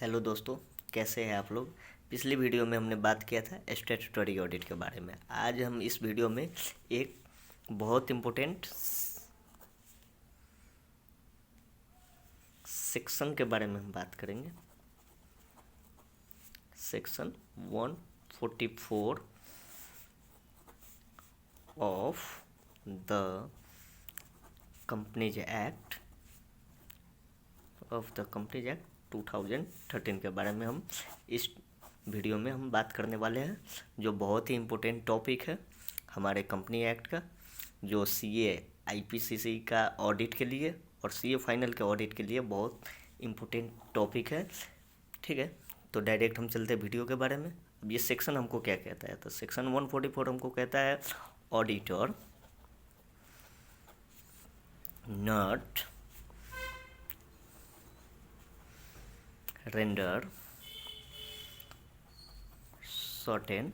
Hello दोस्तों, कैसे हैं आप लोग। पिछली वीडियो में हमने बात किया था स्टैट्यूटरी ऑडिट के बारे में। आज हम इस वीडियो में एक बहुत इम्पोर्टेंट सेक्शन के बारे में हम बात करेंगे। Section 144 of the companies act 2013 के बारे में हम इस वीडियो में हम बात करने वाले हैं, जो बहुत ही इम्पोर्टेंट टॉपिक है हमारे कंपनी एक्ट का, जो सीए आईपीसीसी का ऑडिट के लिए और सीए फाइनल के ऑडिट के लिए बहुत इम्पोर्टेंट टॉपिक है। ठीक है, तो डायरेक्ट हम चलते हैं वीडियो के बारे में। अब ये सेक्शन हमको क्या कहता है, तो सेक्शन 144 हमको कहता है auditor not render certain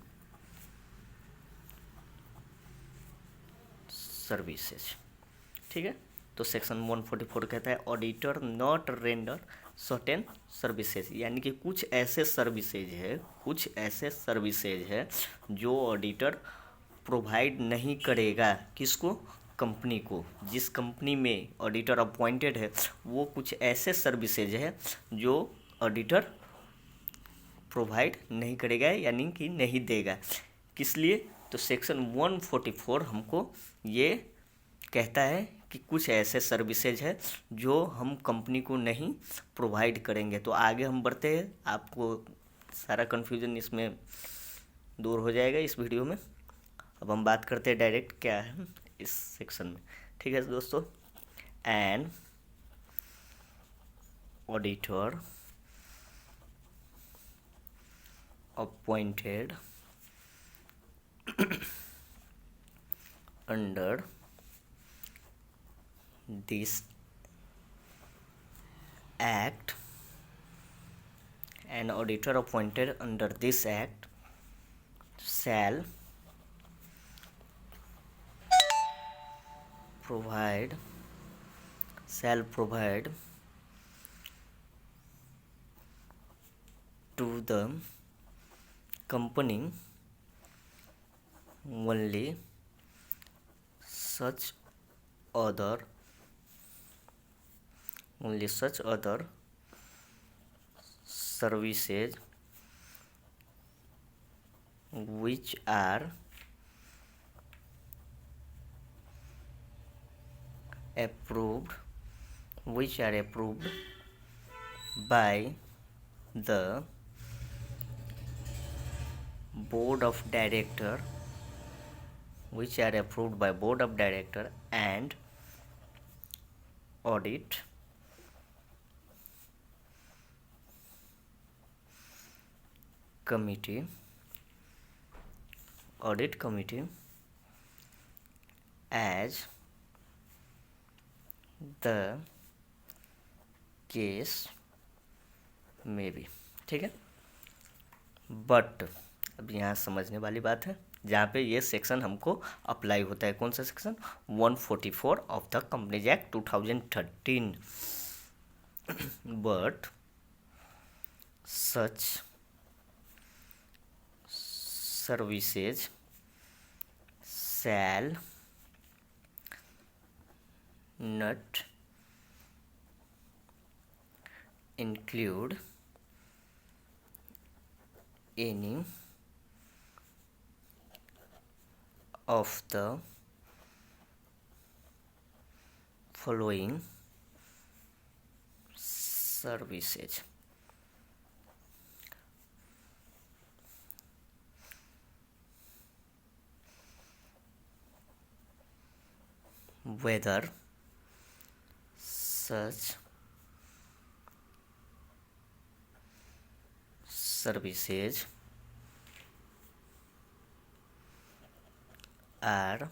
services। ठीक है, तो सेक्शन 144 कहता है auditor not render certain services, यानी कि कुछ ऐसे सर्विसेज है जो ऑडिटर प्रोवाइड नहीं करेगा। किसको? कंपनी को। जिस कंपनी में ऑडिटर अपॉइंटेड है वो कुछ ऐसे सर्विसेज है जो ऑडिटर प्रोवाइड नहीं करेगा, यानी कि नहीं देगा। किस लिए? तो सेक्शन 144 हमको ये कहता है कि कुछ ऐसे सर्विसेज है जो हम कंपनी को नहीं प्रोवाइड करेंगे। तो आगे हम बढ़ते हैं, आपको सारा कन्फ्यूजन इसमें दूर हो जाएगा इस वीडियो में। अब हम बात करते हैं डायरेक्ट क्या है इस सेक्शन में। ठीक है दोस्तों, an auditor appointed under this act, an auditor appointed under this act shall provide to the company only such other services which are approved by the board of director and audit committee as the case may be। ठीक है, but अब यहाँ समझने वाली बात है जहाँ पे ये सेक्शन हमको अप्लाई होता है। कौन सा section? 144 of the companies act 2013। But such services shall not include any of the following services: whether such services are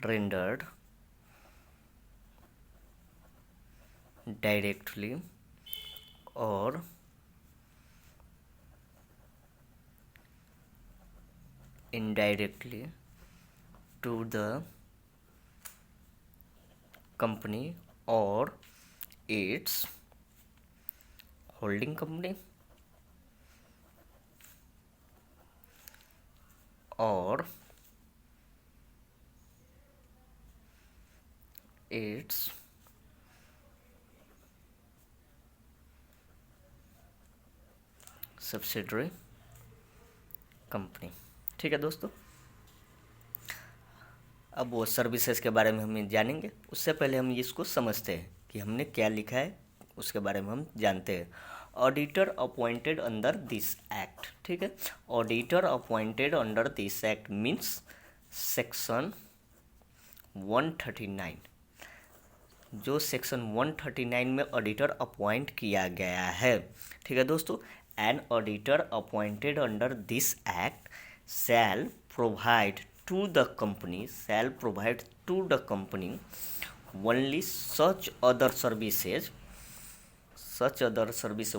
rendered directly or indirectly to the company or its holding company or its subsidiary company. ठीक है दोस्तों, अब वो services के बारे में हम जानेंगे। उससे पहले हम इसको समझते हैं कि हमने क्या लिखा है, उसके बारे में हम जानते हैं। Auditor appointed under this act. ठीक है, auditor appointed under this act means section 139, जो सेक्शन 139 में ऑडिटर अपॉइंट किया गया है। ठीक है दोस्तों, an auditor appointed under this act shall provide to the company only such other services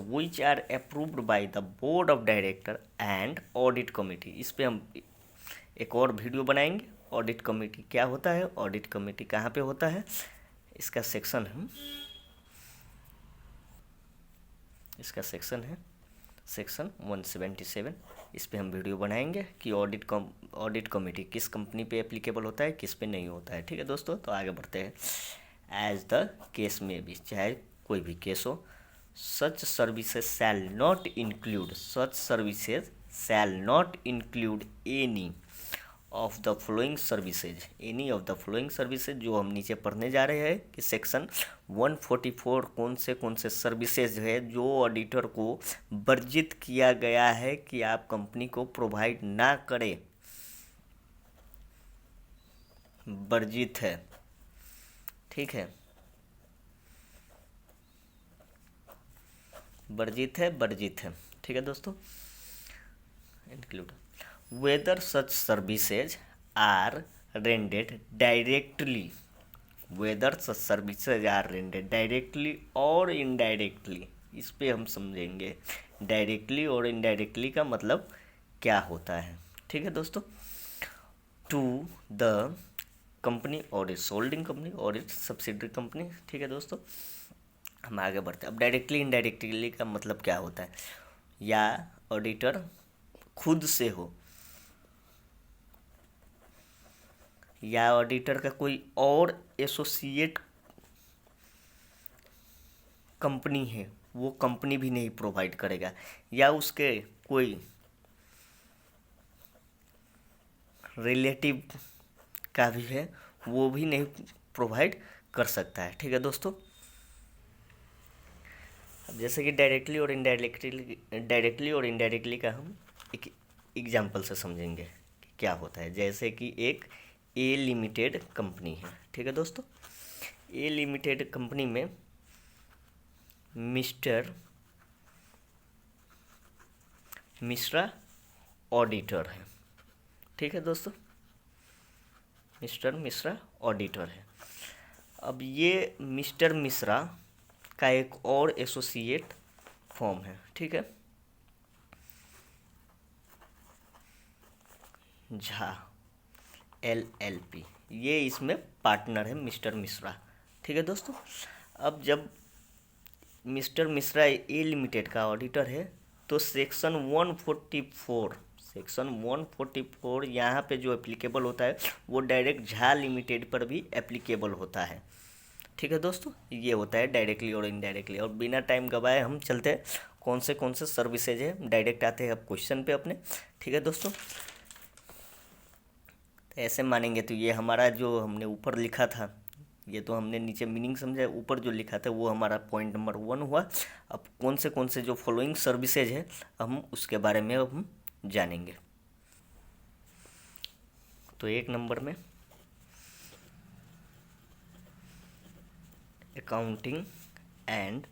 which are approved by the board of director and audit committee। इस पे हम एक और वीडियो बनाएंगे। ऑडिट कमेटी क्या होता है, ऑडिट कमेटी कहाँ पे होता है, इसका सेक्शन है सेक्शन 177। इस पे हम वीडियो बनाएंगे कि ऑडिट कमेटी किस कंपनी पे एप्लीकेबल होता है, किस पे नहीं होता है। ठीक है दोस्तों, तो आगे बढ़ते हैं। एज द केस में भी, चाहे कोई भी केस हो, such services shall not include any of the following services। जो हम नीचे पढ़ने जा रहे हैं कि सेक्शन 144 कौन से सर्विसेज है जो ऑडिटर को वर्जित किया गया है कि आप कंपनी को प्रोवाइड ना करें, वर्जित है। ठीक है, वर्जित है। ठीक है दोस्तों, include whether such services are rendered directly और इनडायरेक्टली। इस पे हम समझेंगे डायरेक्टली और इनडायरेक्टली का मतलब क्या होता है। ठीक है दोस्तों, टू द कंपनी और इट्स होल्डिंग कंपनी और इट्स सब्सिडरी कंपनी। ठीक है दोस्तों, हम आगे बढ़ते हैं। अब डायरेक्टली इनडायरेक्टली का मतलब क्या होता है, या ऑडिटर खुद से हो या ऑडिटर का कोई और एसोसिएट कंपनी है, वो कंपनी भी नहीं प्रोवाइड करेगा, या उसके कोई रिलेटिव का भी है, वो भी नहीं प्रोवाइड कर सकता है। ठीक है दोस्तों, अब जैसे कि डायरेक्टली और इनडायरेक्टली का हम एक एग्जांपल से समझेंगे कि क्या होता है। जैसे कि एक ए लिमिटेड कंपनी है। ठीक है दोस्तों, ए लिमिटेड कंपनी में मिस्टर मिश्रा ऑडिटर है। ठीक है दोस्तों, मिस्टर मिश्रा ऑडिटर है। अब ये मिस्टर मिश्रा का एक और एसोसिएट फॉर्म है। ठीक है, झा LLP, ये इसमें पार्टनर है मिस्टर मिश्रा। ठीक है दोस्तों, अब जब मिस्टर मिश्रा ए लिमिटेड का ऑडिटर है तो सेक्शन 144 यहाँ पे जो एप्लीकेबल होता है वो डायरेक्ट झा लिमिटेड पर भी एप्लीकेबल होता है। ठीक है दोस्तों, ये होता है डायरेक्टली और इनडायरेक्टली। और बिना टाइम गवाए हम चलते हैं कौन से सर्विसेज है, डायरेक्ट आते हैं अब क्वेश्चन पे अपने। ठीक है दोस्तों, तो ऐसे मानेंगे तो ये हमारा जो हमने ऊपर लिखा था, ये तो हमने नीचे मीनिंग समझा, ऊपर जो लिखा था वो हमारा पॉइंट नंबर 1 हुआ। अब कौन से जो फॉलोइंग सर्विसेज है हम उसके बारे में अब हम जानेंगे। तो 1 नंबर में accounting and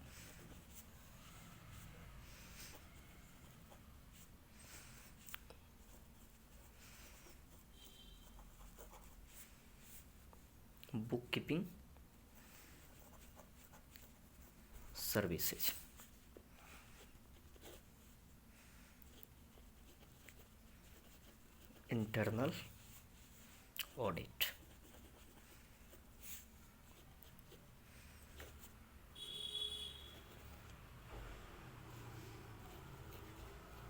book keeping services. Internal audit,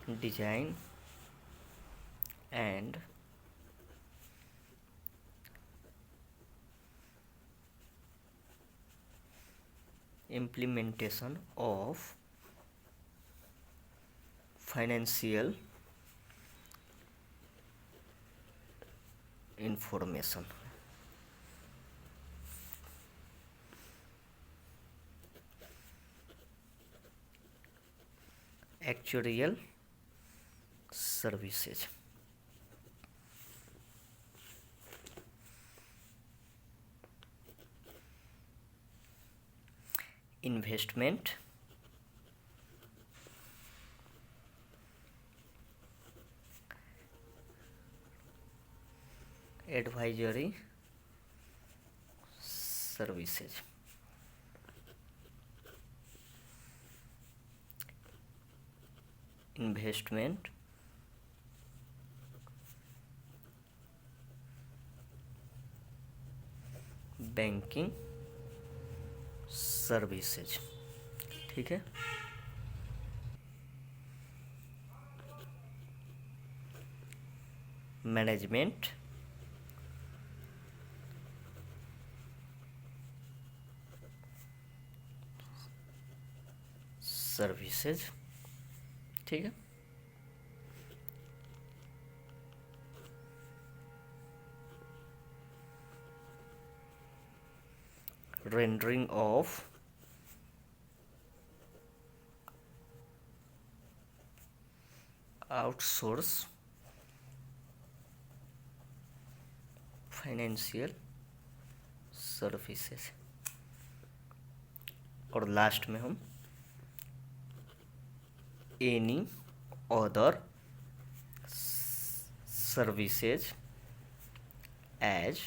design and implementation of financial information. Actuarial services. Investment advisory services. Investment banking services. ठीक है, मैनेजमेंट सर्विसेज। ठीक है, rendering of outsource financial services. और लास्ट में हम any other services as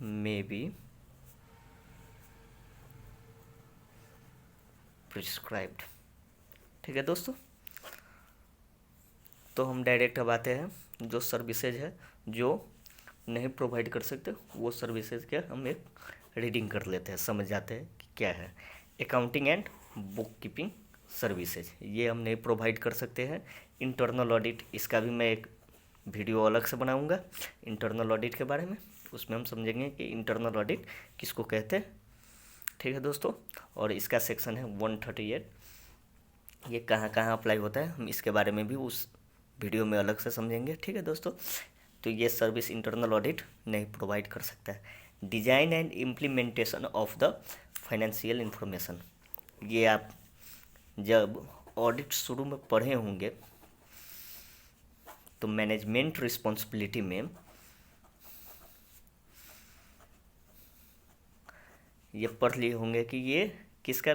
may be prescribed. ठीक है दोस्तों, तो हम डायरेक्ट अब आते हैं जो सर्विसेज है जो नहीं प्रोवाइड कर सकते, वो सर्विसेज के हम एक रीडिंग कर लेते हैं, समझ जाते हैं कि क्या है। Accounting and book keeping services, ये हम नहीं प्रोवाइड कर सकते हैं। इंटरनल ऑडिट, इसका भी मैं एक वीडियो अलग से बनाऊंगा इंटरनल ऑडिट के बारे में, उसमें हम समझेंगे कि इंटरनल ऑडिट किसको कहते हैं। ठीक है दोस्तों, और इसका सेक्शन है 138, ये कहाँ कहाँ अप्लाई होता है हम इसके बारे में भी उस वीडियो में अलग से समझेंगे। ठीक है दोस्तों, तो ये सर्विस इंटरनल ऑडिट नहीं प्रोवाइड कर सकता है। Design and implementation of the financial information, ये आप जब ऑडिट शुरू में पढ़े होंगे तो मैनेजमेंट रिस्पॉन्सिबिलिटी में ये पढ़ लिए होंगे कि ये किसका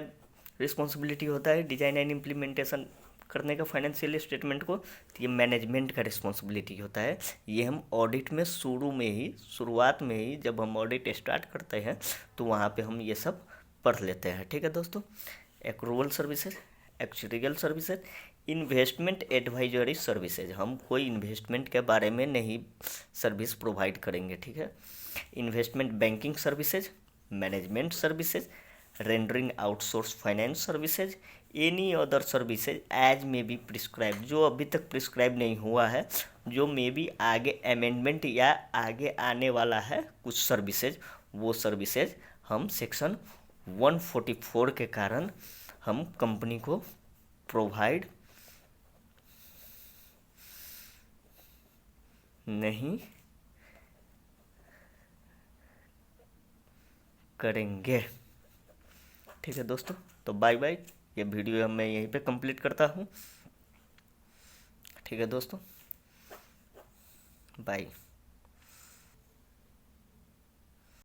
रिस्पॉन्सिबिलिटी होता है डिजाइन एंड इम्प्लीमेंटेशन करने का फाइनेंशियल स्टेटमेंट को। तो ये मैनेजमेंट का रिस्पॉन्सिबिलिटी होता है। ये हम ऑडिट में शुरुआत में ही जब हम ऑडिट स्टार्ट करते हैं तो वहाँ पे हम ये सब पढ़ लेते हैं। ठीक है दोस्तों, accrual services, actuarial services, investment advisory services, हम कोई इन्वेस्टमेंट के बारे में नहीं सर्विस प्रोवाइड करेंगे। ठीक है, investment banking services, management services, rendering outsource finance services, any other services as may be prescribe, जो अभी तक प्रिस्क्राइब नहीं हुआ है, जो मे बी आगे अमेंडमेंट या आगे आने वाला है कुछ सर्विसेज, वो सर्विसेज हम सेक्शन 144 के कारण हम कंपनी को प्रोवाइड नहीं करेंगे। ठीक है दोस्तों, तो बाय बाय, ये वीडियो मैं यहीं पे कंप्लीट करता हूँ। ठीक है दोस्तों, बाय।